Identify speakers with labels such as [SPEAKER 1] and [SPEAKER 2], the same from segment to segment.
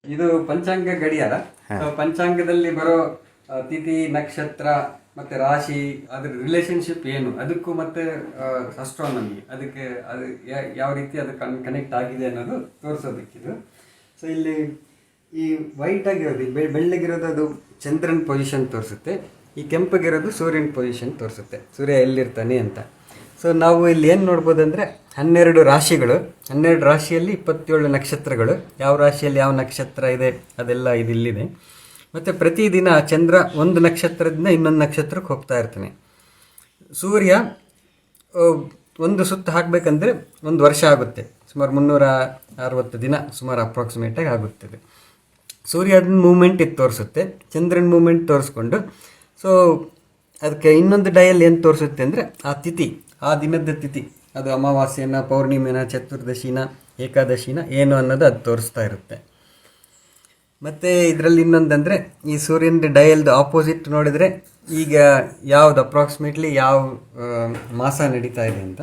[SPEAKER 1] ಇದು ಪಂಚಾಂಗ ಗಡಿಯಾರ. ಪಂಚಾಂಗದಲ್ಲಿ ಬರೋ ತಿಥಿ, ನಕ್ಷತ್ರ ಮತ್ತೆ ರಾಶಿ, ಅದ್ರ ರಿಲೇಶನ್ಶಿಪ್ ಏನು ಅದಕ್ಕೂ ಮತ್ತೆ ಅಸ್ಟ್ರಾನಮಿ ಅದಕ್ಕೆ ಅದು ಯಾವ ರೀತಿ ಅದು ಕನೆಕ್ಟ್ ಆಗಿದೆ ಅನ್ನೋದು ತೋರಿಸೋದಕ್ಕಿದು. ಸೊ ಇಲ್ಲಿ ಈ ವೈಟ್ ಆಗಿರೋದು, ಬೆಳ್ಳಗಿರೋದು ಅದು ಚಂದ್ರನ ಪೊಸಿಷನ್ ತೋರಿಸುತ್ತೆ. ಈ ಕೆಂಪಗಿರೋದು ಸೂರ್ಯನ ಪೊಸಿಷನ್ ತೋರಿಸುತ್ತೆ, ಸೂರ್ಯ ಎಲ್ಲಿರ್ತಾನೆ ಅಂತ. ಸೊ ನಾವು ಇಲ್ಲಿ ಏನು ನೋಡ್ಬೋದು ಅಂದರೆ 12 ರಾಶಿಗಳು, 12 ರಾಶಿಯಲ್ಲಿ 27 ನಕ್ಷತ್ರಗಳು, ಯಾವ ರಾಶಿಯಲ್ಲಿ ಯಾವ ನಕ್ಷತ್ರ ಇದೆ ಅದೆಲ್ಲ ಇದಿಲ್ಲಿದೆ. ಮತ್ತು ಪ್ರತಿದಿನ ಚಂದ್ರ ಒಂದು ನಕ್ಷತ್ರದಿಂದ ಇನ್ನೊಂದು ನಕ್ಷತ್ರಕ್ಕೆ ಹೋಗ್ತಾ ಇರ್ತಾನೆ. ಸೂರ್ಯ ಒಂದು ಸುತ್ತು ಹಾಕಬೇಕಂದ್ರೆ 1 ವರ್ಷ ಆಗುತ್ತೆ, ಸುಮಾರು 360 ದಿನ ಸುಮಾರು ಅಪ್ರಾಕ್ಸಿಮೇಟಾಗಿ ಆಗುತ್ತದೆ. ಸೂರ್ಯನ ಮೂಮೆಂಟ್ ಇದು ತೋರಿಸುತ್ತೆ, ಚಂದ್ರನ ಮೂಮೆಂಟ್ ತೋರಿಸ್ಕೊಂಡು ಸೊ ಅದಕ್ಕೆ ಇನ್ನೊಂದು ಡಯಲ್ ಏನು ತೋರಿಸುತ್ತೆ ಅಂದರೆ ಆ ತಿಥಿ, ಆ ದಿನದ ತಿಥಿ, ಅದು ಅಮಾವಾಸ್ಯೆನ, ಪೌರ್ಣಿಮೆನ, ಚತುರ್ದಶಿನ, ಏಕಾದಶಿನ ಏನು ಅನ್ನೋದು ಅದು ತೋರಿಸ್ತಾ ಇರುತ್ತೆ. ಮತ್ತು ಇದರಲ್ಲಿ ಇನ್ನೊಂದಂದರೆ ಈ ಸೂರ್ಯನ ಡಯಲ್ದು ಆಪೋಸಿಟ್ ನೋಡಿದರೆ ಈಗ ಯಾವುದು ಅಪ್ರಾಕ್ಸಿಮೇಟ್ಲಿ ಯಾವ ಮಾಸ ನಡೀತಾ ಇದೆ ಅಂತ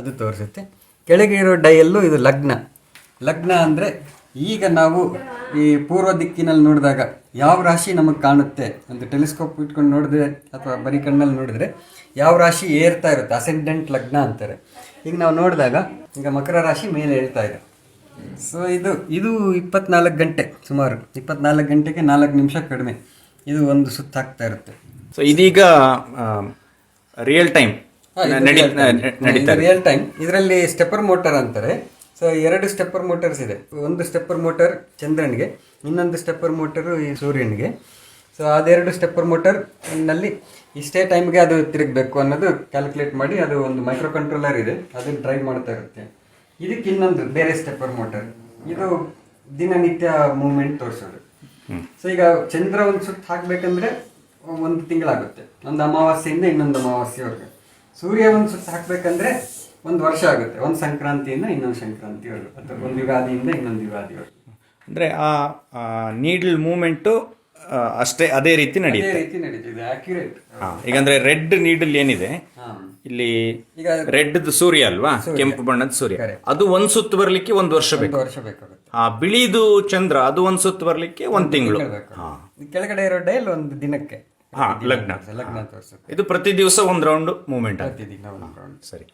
[SPEAKER 1] ಅದು ತೋರಿಸುತ್ತೆ. ಕೆಳಗೆ ಇರೋ ಡಯಲ್ಲು ಇದು ಲಗ್ನ. ಲಗ್ನ ಅಂದರೆ ಈಗ ನಾವು ಈ ಪೂರ್ವ ದಿಕ್ಕಿನಲ್ಲಿ ನೋಡಿದಾಗ ಯಾವ ರಾಶಿ ನಮಗೆ ಕಾಣುತ್ತೆ ಅಂತ ಟೆಲಿಸ್ಕೋಪ್ ಇಟ್ಕೊಂಡು ನೋಡಿದ್ರೆ ಅಥವಾ ಬರೀ ಕಣ್ಣಲ್ಲಿ ನೋಡಿದರೆ ಯಾವ ರಾಶಿ ಏರ್ತಾ ಇರುತ್ತೆ, ಅಸೆಂಡೆಂಟ್ ಲಗ್ನ ಅಂತಾರೆ. ಈಗ ನಾವು ನೋಡಿದಾಗ ಈಗ ಮಕರ ರಾಶಿ ಮೇಲೆ ಹೇಳ್ತಾ ಇದೆ. ಸೊ ಇದು 24 ಗಂಟೆ, ಸುಮಾರು 24 ಗಂಟೆಗೆ 4 ನಿಮಿಷ ಕಡಿಮೆ ಇದು ಒಂದು ಸುತ್ತ ಆಗ್ತಾ ಇರುತ್ತೆ.
[SPEAKER 2] ಸೊ ಇದೀಗ ರಿಯಲ್ ಟೈಮ್
[SPEAKER 1] ರಿಯಲ್ ಟೈಮ್. ಇದರಲ್ಲಿ ಸ್ಟೆಪ್ಪರ್ ಮೋಟರ್ ಅಂತಾರೆ. ಸೊ 2 ಸ್ಟೆಪ್ಪರ್ ಮೋಟರ್ಸ್ ಇದೆ. ಒಂದು ಸ್ಟೆಪ್ಪರ್ ಮೋಟರ್ ಚಂದ್ರನಿಗೆ, ಇನ್ನೊಂದು ಸ್ಟೆಪ್ಪರ್ ಮೋಟರು ಈ ಸೂರ್ಯನಿಗೆ. ಸೊ ಅದೆರಡು ಸ್ಟೆಪ್ಪರ್ ಮೋಟರ್ನಲ್ಲಿ ಇಷ್ಟೇ ಟೈಮ್ಗೆ ಅದು ತಿರುಗಬೇಕು ಅನ್ನೋದು ಕ್ಯಾಲ್ಕುಲೇಟ್ ಮಾಡಿ ಅದು ಒಂದು ಮೈಕ್ರೋ ಕಂಟ್ರೋಲರ್ ಇದೆ, ಅದನ್ನು ಡ್ರೈವ್ ಮಾಡ್ತಾ ಇರುತ್ತೆ. ಇದಕ್ಕೆ ಇನ್ನೊಂದು ಬೇರೆ ಸ್ಟೆಪ್ಪರ್ ಮೋಟರ್, ಇದು ದಿನನಿತ್ಯ ಮೂವ್ಮೆಂಟ್ ತೋರಿಸೋದು. ಸೊ ಈಗ ಚಂದ್ರ ಒಂದು ಸುತ್ತು ಹಾಕಬೇಕಂದ್ರೆ 1 ತಿಂಗಳಾಗುತ್ತೆ, ಒಂದು ಅಮಾವಾಸ್ಯೆಯಿಂದ ಇನ್ನೊಂದು ಅಮಾವಾಸ್ಯೆವರೆಗೆ. ಸೂರ್ಯ ಒಂದು ಸುತ್ತು ಹಾಕಬೇಕಂದ್ರೆ 1 ವರ್ಷ ಆಗುತ್ತೆ, ಒಂದು ಸಂಕ್ರಾಂತಿಯಿಂದ ಇನ್ನೊಂದು ಸಂಕ್ರಾಂತಿವರೆಗೂ, ಅಥವಾ ಒಂದು ಯುಗಾದಿಯಿಂದ ಇನ್ನೊಂದು ಯುಗಾದಿವರೆಗೂ.
[SPEAKER 2] ಅಂದರೆ ಆ ನೀಡಲ್ ಮೂವ್ಮೆಂಟು ಅಷ್ಟೇ ಅದೇ ರೀತಿ ನಡೀತಿದೆ.
[SPEAKER 1] ಆಕ್ಯುರೇಟ್.
[SPEAKER 2] ಈಗಂದ್ರೆ ರೆಡ್ ನೀಡಲ್ ಏನಿದೆ ಇಲ್ಲಿ, ಈಗ ರೆಡ್ ಸೂರ್ಯ ಅಲ್ವಾ, ಕೆಂಪು ಬಣ್ಣದ ಸೂರ್ಯ, ಅದು ಒಂದ್ ಸುತ್ತು ಬರ್ಲಿಕ್ಕೆ 1 ವರ್ಷ ಬೇಕಾಗುತ್ತೆ. ಆ ಬಿಳಿದು ಚಂದ್ರ ಅದು ಒಂದ್ ಸುತ್ತು ಬರ್ಲಿಕ್ಕೆ 1 ತಿಂಗಳು.
[SPEAKER 1] ಕೆಳಗಡೆ ಇರೋ ಡೈಲ್ ಒಂದು ದಿನಕ್ಕೆ
[SPEAKER 2] ಲಗ್ನ
[SPEAKER 1] ತೋರಿಸುತ್ತೆ.
[SPEAKER 2] ಇದು ಪ್ರತಿ ದಿವಸ 1 ರೌಂಡ್ ಮೂವ್ಮೆಂಟ್. ಸರಿ.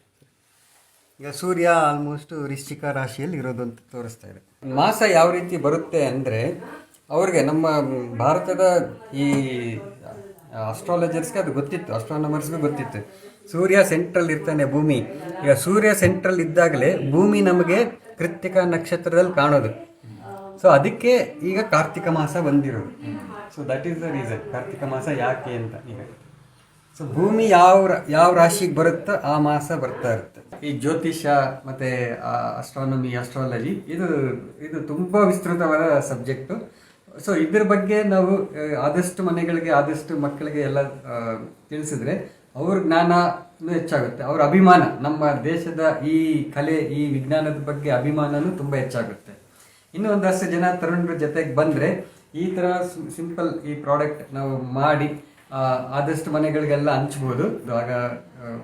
[SPEAKER 1] ಈಗ ಸೂರ್ಯ ಆಲ್ಮೋಸ್ಟ್ ವೃಶ್ಚಿಕ ರಾಶಿಯಲ್ಲಿ ಇರೋದು ಅಂತ ತೋರಿಸ್ತಾ ಇದೆ. ಮಾಸ ಯಾವ ರೀತಿ ಬರುತ್ತೆ ಅಂದರೆ ಅವ್ರಿಗೆ, ನಮ್ಮ ಭಾರತದ ಈ ಅಸ್ಟ್ರಾಲಜರ್ಸ್ಗೆ ಅದು ಗೊತ್ತಿತ್ತು, ಅಸ್ಟ್ರಾನಮರ್ಸ್ಗೂ ಗೊತ್ತಿತ್ತು. ಸೂರ್ಯ ಸೆಂಟ್ರಲ್ ಇರ್ತಾನೆ ಭೂಮಿ. ಈಗ ಸೂರ್ಯ ಸೆಂಟ್ರಲ್ ಇದ್ದಾಗಲೇ ಭೂಮಿ ನಮಗೆ ಕೃತ್ತಿಕ ನಕ್ಷತ್ರದಲ್ಲಿ ಕಾಣೋದು. ಸೊ ಅದಕ್ಕೆ ಈಗ ಕಾರ್ತಿಕ ಮಾಸ ಬಂದಿರೋದು. So that is the reason, Kartika ಮಾಸ ಯಾಕೆ ಅಂತ. ಈಗ ಸೊ ಭೂಮಿ ಯಾವ ರಾಶಿಗೆ ಬರುತ್ತೋ ಆ ಮಾಸ ಬರ್ತಾ ಇರುತ್ತೆ. ಈ ಜ್ಯೋತಿಷ್ಯ ಮತ್ತು ಅಸ್ಟ್ರಾನಮಿ, ಅಸ್ಟ್ರಾಲಜಿ ಇದು ತುಂಬ ವಿಸ್ತೃತವಾದ ಸಬ್ಜೆಕ್ಟು. ಸೊ ಇದ್ರ ಬಗ್ಗೆ ನಾವು ಆದಷ್ಟು ಮನೆಗಳಿಗೆ, ಆದಷ್ಟು ಮಕ್ಕಳಿಗೆ ಎಲ್ಲ ತಿಳಿಸಿದ್ರೆ ಅವ್ರ ಜ್ಞಾನನೂ ಹೆಚ್ಚಾಗುತ್ತೆ, ಅವ್ರ ಅಭಿಮಾನ, ನಮ್ಮ ದೇಶದ ಈ ಕಲೆ, ಈ ವಿಜ್ಞಾನದ ಬಗ್ಗೆ ಅಭಿಮಾನನೂ ತುಂಬ ಹೆಚ್ಚಾಗುತ್ತೆ. ಇನ್ನೂ ಒಂದಷ್ಟು ಜನ ತರುಣರ ಜೊತೆಗೆ ಬಂದರೆ ಈ ಥರ ಸಿಂಪಲ್ ಈ ಪ್ರಾಡಕ್ಟ್ ನಾವು ಮಾಡಿ ಆದಷ್ಟು ಮನೆಗಳಿಗೆಲ್ಲ ಹಂಚ್ಬೋದು. ಆಗ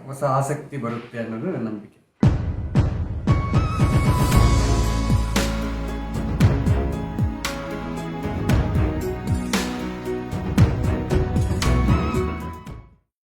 [SPEAKER 1] ಹೊಸ ಆಸಕ್ತಿ ಬರುತ್ತೆ ಅನ್ನೋದು ನನ್ನ ನಂಬಿಕೆ.